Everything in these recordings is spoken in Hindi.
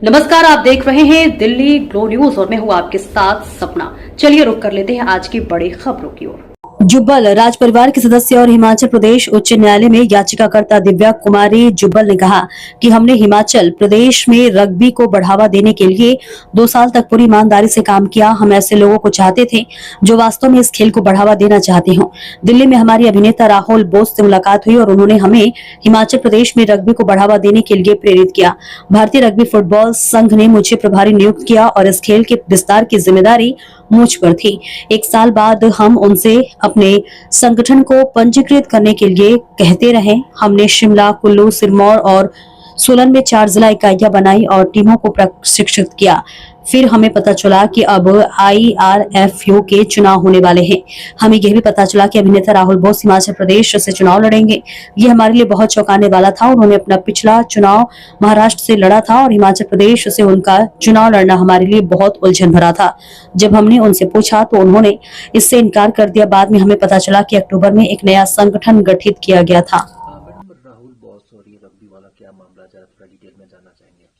नमस्कार, आप देख रहे हैं दिल्ली ग्लो न्यूज और मैं हूं आपके साथ सपना। चलिए रुक कर लेते हैं आज की बड़ी खबरों की ओर। जुब्बल राज परिवार के सदस्य और हिमाचल प्रदेश उच्च न्यायालय में याचिकाकर्ता दिव्या कुमारी जुब्बल ने कहा कि हमने हिमाचल प्रदेश में रग्बी को बढ़ावा देने के लिए 2 साल तक पूरी ईमानदारी से काम किया। हम ऐसे लोगों को चाहते थे जो वास्तव में इस खेल को बढ़ावा देना चाहते हों। दिल्ली में हमारी अभिनेता राहुल बोस से मुलाकात हुई और उन्होंने हमें हिमाचल प्रदेश में रग्बी को बढ़ावा देने के लिए प्रेरित किया। भारतीय रग्बी फुटबॉल संघ ने मुझे प्रभारी नियुक्त किया और इस खेल के विस्तार की जिम्मेदारी मुझ पर थी। 1 साल बाद हम उनसे अपने संगठन को पंजीकृत करने के लिए कहते रहे। हमने शिमला, कुल्लू, सिरमौर और सोलन में 4 जिला इकाइयां बनाई और टीमों को प्रशिक्षित किया। फिर हमें पता चला कि अब IRFU के चुनाव होने वाले हैं। हमें यह भी पता चला कि अभिनेता राहुल बोस हिमाचल प्रदेश से चुनाव लड़ेंगे। ये हमारे लिए बहुत चौंकाने वाला था। उन्होंने अपना पिछला चुनाव महाराष्ट्र से लड़ा था और हिमाचल प्रदेश से उनका चुनाव लड़ना हमारे लिए बहुत उलझन भरा था। जब हमने उनसे पूछा तो उन्होंने इससे इनकार कर दिया। बाद में हमें पता चला कि अक्टूबर में एक नया संगठन गठित किया गया था। मैडम, राहुल बॉस और ये रग्बी वाला क्या मामला, जरा थोड़ा डिटेल में जानना चाहेंगे आपसे।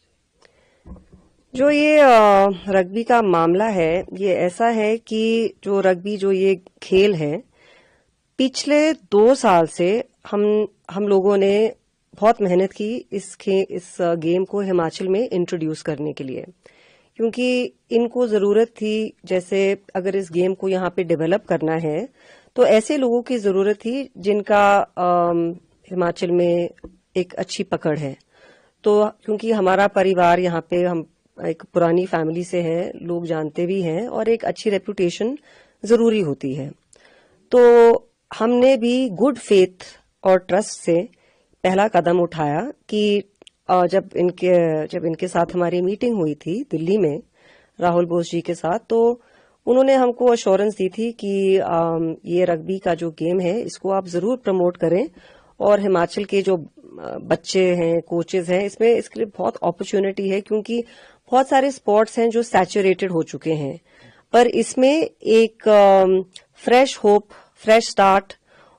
जो ये रग्बी का मामला है, ये ऐसा है कि जो रग्बी जो ये खेल है, पिछले 2 साल से हम लोगों ने बहुत मेहनत की इस गेम को हिमाचल में इंट्रोड्यूस करने के लिए, क्योंकि इनको जरूरत थी। जैसे अगर इस गेम को यहाँ पे डेवलप करना है तो ऐसे लोगों की जरूरत थी जिनका हिमाचल में एक अच्छी पकड़ है। तो क्योंकि हमारा परिवार यहाँ पे हम एक पुरानी फैमिली से है, लोग जानते भी हैं और एक अच्छी रेपुटेशन जरूरी होती है। तो हमने भी गुड फेथ और ट्रस्ट से पहला कदम उठाया कि जब इनके साथ हमारी मीटिंग हुई थी दिल्ली में राहुल बोस जी के साथ, तो उन्होंने हमको अश्योरेंस दी थी कि ये रग्बी का जो गेम है इसको आप जरूर प्रमोट करें और हिमाचल के जो बच्चे हैं, कोचेज हैं, इसके लिए बहुत अपॉर्चुनिटी है, क्योंकि बहुत सारे स्पोर्ट्स हैं जो सैचुरेटेड हो चुके हैं। पर इसमें एक फ्रेश होप, फ्रेश स्टार्ट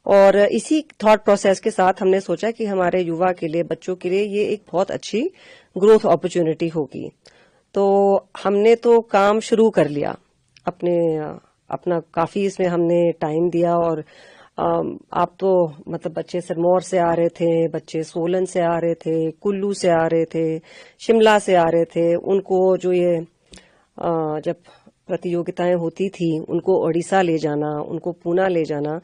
और इसी थॉट प्रोसेस के साथ हमने सोचा कि हमारे युवा के लिए, बच्चों के लिए ये एक बहुत अच्छी ग्रोथ अपॉर्चुनिटी होगी। तो हमने तो काम शुरू कर लिया, अपना काफी इसमें हमने टाइम दिया। और आप तो मतलब बच्चे सिरमौर से आ रहे थे, बच्चे सोलन से आ रहे थे, कुल्लू से आ रहे थे, शिमला से आ रहे थे। उनको जो ये जब प्रतियोगिताएं होती थी उनको उड़ीसा ले जाना, उनको पूना ले जाना।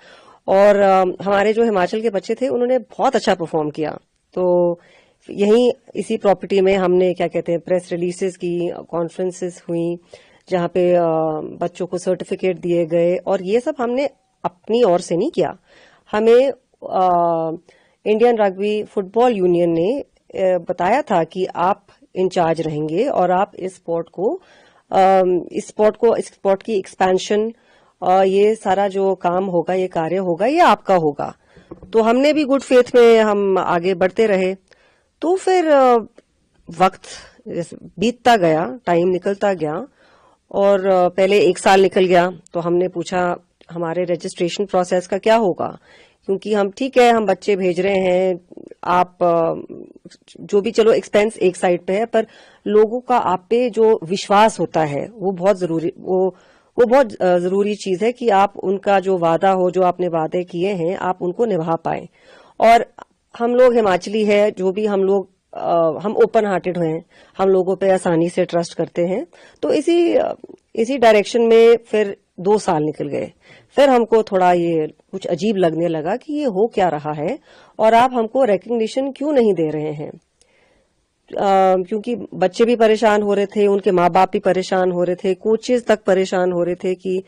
और हमारे जो हिमाचल के बच्चे थे उन्होंने बहुत अच्छा परफॉर्म किया। तो यहीं इसी प्रॉपर्टी में हमने क्या कहते हैं प्रेस रिलीजेस की, कॉन्फ्रेंसेस हुई जहां पे बच्चों को सर्टिफिकेट दिए गए। और ये सब हमने अपनी ओर से नहीं किया, हमें इंडियन रग्बी फुटबॉल यूनियन ने बताया था कि आप इंचार्ज रहेंगे और आप इस स्पोर्ट की एक्सपेंशन, ये सारा जो काम होगा, ये कार्य होगा, ये आपका होगा। तो हमने भी गुड फेथ में हम आगे बढ़ते रहे। तो फिर वक्त बीतता गया, टाइम निकलता गया और पहले 1 साल निकल गया। तो हमने पूछा हमारे रजिस्ट्रेशन प्रोसेस का क्या होगा, क्योंकि हम ठीक है, हम बच्चे भेज रहे हैं, आप जो भी, चलो एक्सपेंस एक साइड पे है, पर लोगों का आप पे जो विश्वास होता है वो बहुत जरूरी, वो बहुत जरूरी चीज है कि आप उनका जो वादा हो, जो आपने वादे किए हैं, आप उनको निभा पाए। और हम लोग हिमाचली है, जो भी हम लोग हम ओपन हार्टेड हैं, हम लोगों पे आसानी से ट्रस्ट करते हैं। तो इसी डायरेक्शन में फिर 2 साल निकल गए। फिर हमको थोड़ा ये कुछ अजीब लगने लगा कि ये हो क्या रहा है और आप हमको रिकग्निशन क्यों नहीं दे रहे हैं। क्योंकि बच्चे भी परेशान हो रहे थे, उनके माँ बाप भी परेशान हो रहे थे, कोचेज तक परेशान हो रहे थे कि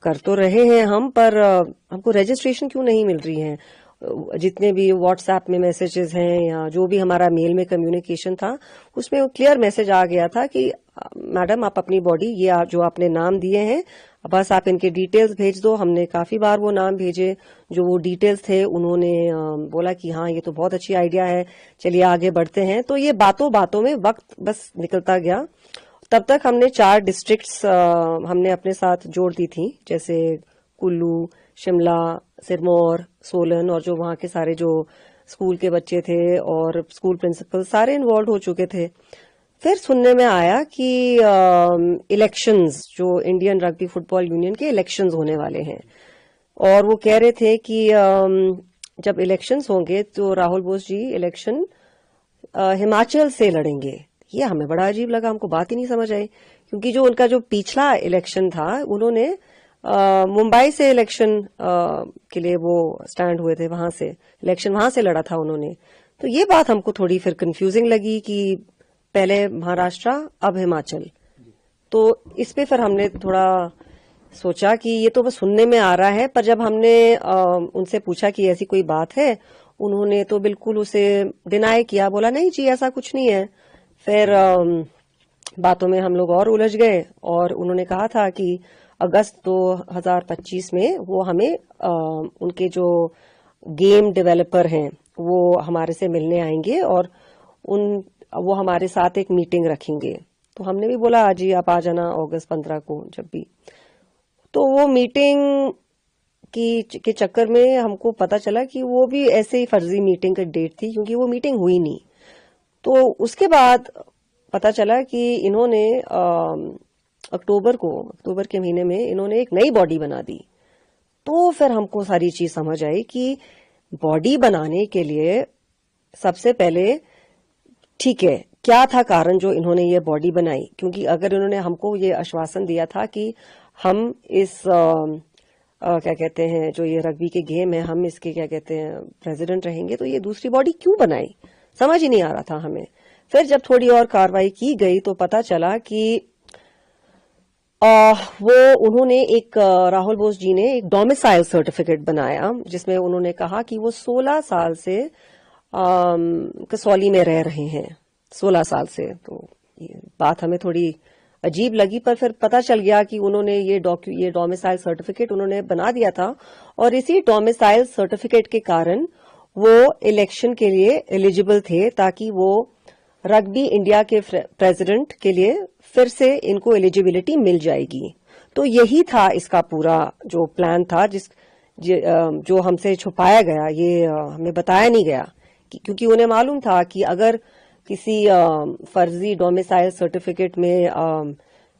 कर तो रहे हैं हम, पर हमको रजिस्ट्रेशन क्यों नहीं मिल रही है। जितने भी व्हाट्सएप में मैसेजेस हैं या जो भी हमारा मेल में कम्युनिकेशन था, उसमें क्लियर मैसेज आ गया था कि मैडम आप अपनी बॉडी, ये जो आपने नाम दिए हैं, बस आप इनके डिटेल्स भेज दो। हमने काफी बार वो नाम भेजे, जो वो डिटेल्स थे उन्होंने बोला कि हाँ ये तो बहुत अच्छी आइडिया है, चलिए आगे बढ़ते हैं। तो ये बातों बातों में वक्त बस निकलता गया। तब तक हमने 4 डिस्ट्रिक्ट्स हमने अपने साथ जोड़ दी थी, जैसे कुल्लू, शिमला, सिरमौर, सोलन, और जो वहाँ के सारे जो स्कूल के बच्चे थे और स्कूल प्रिंसिपल सारे इन्वॉल्व हो चुके थे। फिर सुनने में आया कि इलेक्शंस, जो इंडियन रग्बी फुटबॉल यूनियन के इलेक्शंस होने वाले हैं, और वो कह रहे थे कि जब इलेक्शंस होंगे तो राहुल बोस जी इलेक्शन हिमाचल से लड़ेंगे। ये हमें बड़ा अजीब लगा, हमको बात ही नहीं समझ आई, क्योंकि जो उनका जो पिछला इलेक्शन था उन्होंने मुंबई से इलेक्शन के लिए वो स्टैंड हुए थे, वहां से इलेक्शन वहां से लड़ा था उन्होंने। तो ये बात हमको थोड़ी फिर कंफ्यूजिंग लगी कि पहले महाराष्ट्र अब हिमाचल। तो इस पे फिर हमने थोड़ा सोचा कि ये तो बस सुनने में आ रहा है, पर जब हमने उनसे पूछा कि ऐसी कोई बात है, उन्होंने तो बिल्कुल उसे डिनाई किया, बोला नहीं जी ऐसा कुछ नहीं है। फिर बातों में हम लोग और उलझ गए, और उन्होंने कहा था कि अगस्त 2025 में वो हमें उनके जो गेम डेवलपर हैं वो हमारे से मिलने आएंगे और वो हमारे साथ एक मीटिंग रखेंगे। तो हमने भी बोला जी आप आ जाना अगस्त 15 को जब भी। तो वो मीटिंग के चक्कर में हमको पता चला कि वो भी ऐसे ही फर्जी मीटिंग का डेट थी, क्योंकि वो मीटिंग हुई नहीं। तो उसके बाद पता चला कि इन्होंने अक्टूबर के महीने में इन्होंने एक नई बॉडी बना दी। तो फिर हमको सारी चीज समझ आई कि बॉडी बनाने के लिए सबसे पहले ठीक है क्या था कारण जो इन्होंने ये बॉडी बनाई, क्योंकि अगर इन्होंने हमको ये आश्वासन दिया था कि हम इस क्या कहते हैं जो ये रग्बी के गेम है हम इसके क्या कहते हैं प्रेसिडेंट रहेंगे, तो ये दूसरी बॉडी क्यों बनाई, समझ ही नहीं आ रहा था हमें। फिर जब थोड़ी और कार्रवाई की गई तो पता चला कि वो उन्होंने एक राहुल बोस जी ने एक डोमिसाइल सर्टिफिकेट बनाया, जिसमें उन्होंने कहा कि वो 16 साल से कसौली में रह रहे हैं, 16 साल से। तो ये बात हमें थोड़ी अजीब लगी, पर फिर पता चल गया कि उन्होंने ये डोमिसाइल सर्टिफिकेट उन्होंने बना दिया था, और इसी डोमिसाइल सर्टिफिकेट के कारण वो इलेक्शन के लिए एलिजिबल थे, ताकि वो रग्बी इंडिया के प्रेसिडेंट के लिए फिर से इनको एलिजिबिलिटी मिल जाएगी। तो यही था इसका पूरा जो प्लान था, जो हमसे छुपाया गया, ये हमें बताया नहीं गया, क्योंकि उन्हें मालूम था कि अगर किसी फर्जी डोमिसाइल सर्टिफिकेट में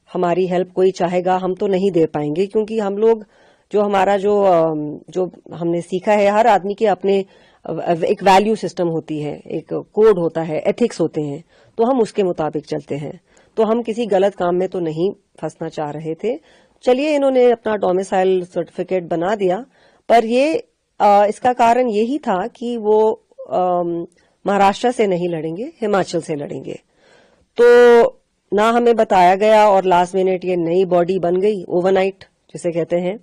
हमारी हेल्प कोई चाहेगा हम तो नहीं दे पाएंगे, क्योंकि हम लोग जो हमारा जो हमने सीखा है, हर आदमी के अपने एक वैल्यू सिस्टम होती है, एक कोड होता है, एथिक्स होते हैं, तो हम उसके मुताबिक चलते हैं। तो हम किसी गलत काम में तो नहीं फंसना चाह रहे थे। चलिए इन्होंने अपना डोमिसाइल सर्टिफिकेट बना दिया, पर ये इसका कारण यही था कि वो महाराष्ट्र से नहीं लड़ेंगे, हिमाचल से लड़ेंगे। तो ना हमें बताया गया, और लास्ट मिनट ये नई बॉडी बन गई ओवरनाइट जिसे कहते हैं।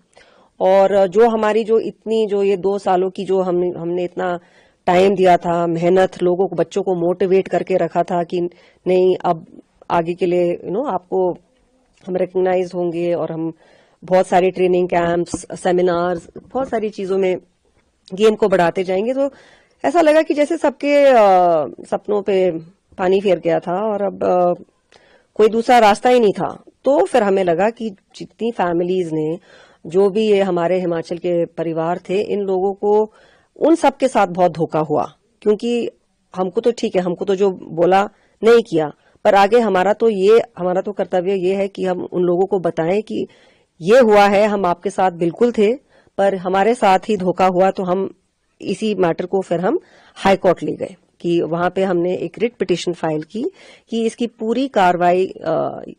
और जो हमारी जो ये 2 सालों की जो हमने इतना टाइम दिया था, मेहनत, लोगों को, बच्चों को मोटिवेट करके रखा था कि नहीं अब आगे के लिए आपको हम रिकग्नाइज होंगे, और हम बहुत सारी ट्रेनिंग कैंप्स, सेमिनार्स, बहुत सारी चीजों में गेम को बढ़ाते जाएंगे। तो ऐसा लगा कि जैसे सबके सपनों पे पानी फेर गया था, और अब कोई दूसरा रास्ता ही नहीं था। तो फिर हमें लगा कि जितनी फैमिलीज ने, जो भी ये हमारे हिमाचल के परिवार थे, इन लोगों को उन सब के साथ बहुत धोखा हुआ, क्योंकि हमको तो ठीक है, हमको तो जो बोला नहीं किया, पर आगे हमारा तो कर्तव्य ये है कि हम उन लोगों को बताएं कि ये हुआ है, हम आपके साथ बिल्कुल थे, पर हमारे साथ ही धोखा हुआ। तो हम इसी मैटर को फिर हम हाई कोर्ट ले गए, कि वहां पे हमने एक रिट पिटीशन फाइल की कि इसकी पूरी कार्रवाई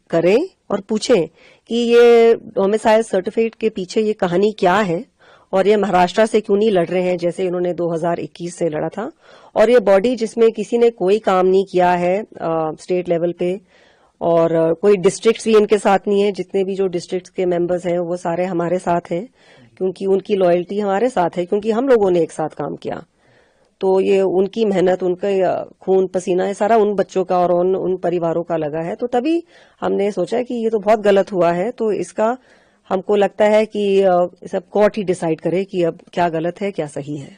करें और पूछें कि ये डोमिसाइल सर्टिफिकेट के पीछे ये कहानी क्या है, और ये महाराष्ट्र से क्यों नहीं लड़ रहे हैं जैसे इन्होंने 2021 से लड़ा था। और ये बॉडी जिसमें किसी ने कोई काम नहीं किया है स्टेट लेवल पे, और कोई डिस्ट्रिक्ट्स भी इनके साथ नहीं है, जितने भी जो डिस्ट्रिक्ट्स के मेंबर्स हैं वो सारे हमारे साथ हैं, क्योंकि उनकी लॉयल्टी हमारे साथ है, क्योंकि हम लोगों ने एक साथ काम किया। तो ये उनकी मेहनत, उनका खून पसीना है सारा उन बच्चों का और उन परिवारों का लगा है। तो तभी हमने सोचा कि ये तो बहुत गलत हुआ है, तो इसका हमको लगता है कि सब कोर्ट ही डिसाइड करे कि अब क्या गलत है क्या सही है।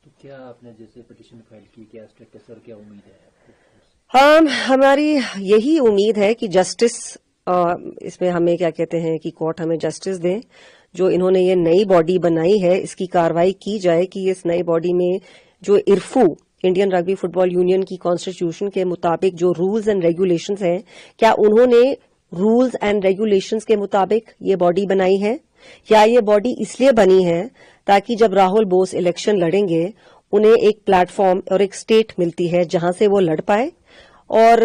तो क्या आपने जैसे पिटीशन फाइल की, क्या स्टेट सर क्या उम्मीद है आपको? हाँ, हमारी यही उम्मीद है कि जस्टिस इसमें हमें क्या कहते हैं कि कोर्ट हमें जस्टिस दे। जो इन्होंने ये नई बॉडी बनाई है इसकी कार्रवाई की जाए कि इस नई बॉडी में जो इंडियन रग्बी फुटबॉल यूनियन की कॉन्स्टिट्यूशन के मुताबिक जो रूल्स एंड रेगुलेशंस हैं, क्या उन्होंने रूल्स एंड रेगुलेशंस के मुताबिक ये बॉडी बनाई है, या ये बॉडी इसलिए बनी है ताकि जब राहुल बोस इलेक्शन लड़ेंगे उन्हें एक प्लेटफॉर्म और एक स्टेट मिलती है जहां से वो लड़ पाए। और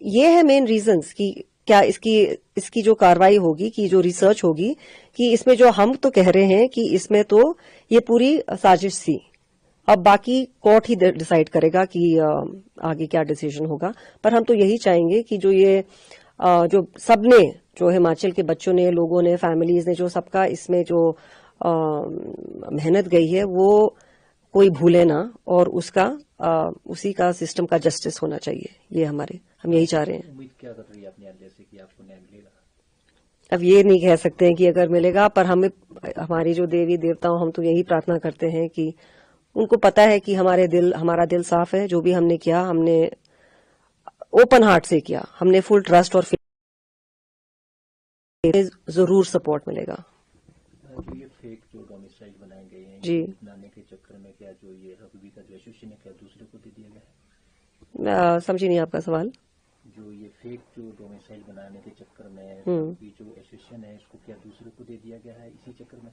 ये है मेन रीजंस कि क्या इसकी जो कार्रवाई होगी, कि जो रिसर्च होगी, कि इसमें जो हम तो कह रहे हैं कि इसमें तो ये पूरी साजिश थी। अब बाकी कोर्ट ही डिसाइड करेगा कि आगे क्या डिसीजन होगा। पर हम तो यही चाहेंगे कि जो सबने, जो हिमाचल के बच्चों ने, लोगों ने, फैमिलीज ने, जो सबका इसमें जो मेहनत गई है वो कोई भूले ना, और उसी का सिस्टम का जस्टिस होना चाहिए। ये हम यही चाह रहे हैं। उम्मीद क्या कर रही है अपने आप जैसे कि आपको न्याय मिलेगा? अब ये नहीं कह सकते हैं कि अगर मिलेगा, पर हमारी जो देवी देवताओं, हम तो यही प्रार्थना करते हैं कि उनको पता है कि हमारा दिल साफ है। जो भी हमने किया, हमने ओपन हार्ट से किया, हमने फुल ट्रस्ट और जरूर सपोर्ट मिलेगा। जो ये फेक जो डोमिसाइल बनाए गए हैं, जी, बनाने के चक्कर में क्या जो ये रग्बी का जो एसोसिएशन है, क्या दूसरे को दे दिया गया है? समझी नहीं आपका सवाल। जो ये फेक जो डोमिसाइल बनाने के चक्कर में रग्बी जो एसोसिएशन है, इसको क्या दूसरे को दे दिया गया है इसी चक्कर में?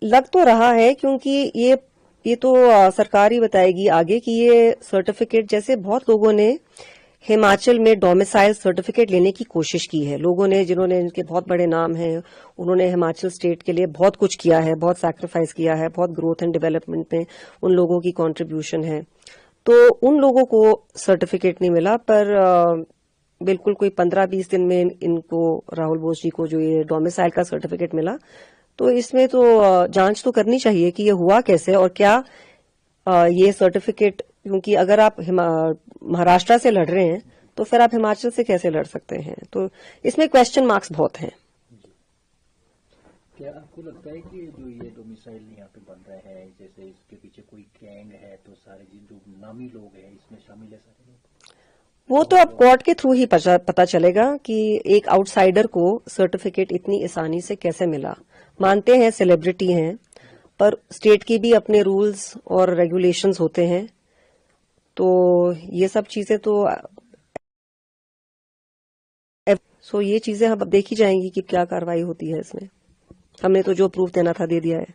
लग तो रहा है, क्योंकि ये तो सरकार ही बताएगी आगे कि ये सर्टिफिकेट, जैसे बहुत लोगों ने हिमाचल में डोमिसाइल सर्टिफिकेट लेने की कोशिश की है। लोगों ने, जिन्होंने, इनके बहुत बड़े नाम हैं, उन्होंने हिमाचल स्टेट के लिए बहुत कुछ किया है, बहुत सैक्रिफाइस किया है, बहुत ग्रोथ एंड डेवलपमेंट में उन लोगों की कंट्रीब्यूशन है। तो उन लोगों को सर्टिफिकेट नहीं मिला, पर बिल्कुल कोई 15-20 दिन में इनको, राहुल बोस जी को, जो ये डोमिसाइल का सर्टिफिकेट मिला। तो इसमें तो जांच तो करनी चाहिए कि ये हुआ कैसे, और क्या ये सर्टिफिकेट, क्योंकि अगर आप महाराष्ट्र से लड़ रहे हैं तो फिर आप हिमाचल से कैसे लड़ सकते हैं? तो इसमें क्वेश्चन मार्क्स बहुत हैं। क्या आपको लगता है कि जो ये डोमिसाइल यहाँ पे बन रहे हैं, जैसे इसके पीछे कोई गैंग है, तो सारे जो नामी लोग हैं इसमें शामिल है सारे लोग? वो तो अब कोर्ट के थ्रू ही पता चलेगा कि एक आउटसाइडर को सर्टिफिकेट इतनी आसानी से कैसे मिला। मानते हैं सेलिब्रिटी हैं, पर स्टेट के भी अपने रूल्स और रेगुलेशंस होते हैं। तो ये सब चीजें ये चीजें अब देखी जाएंगी कि क्या कार्रवाई होती है इसमें। हमने तो जो प्रूफ देना था दे दिया है।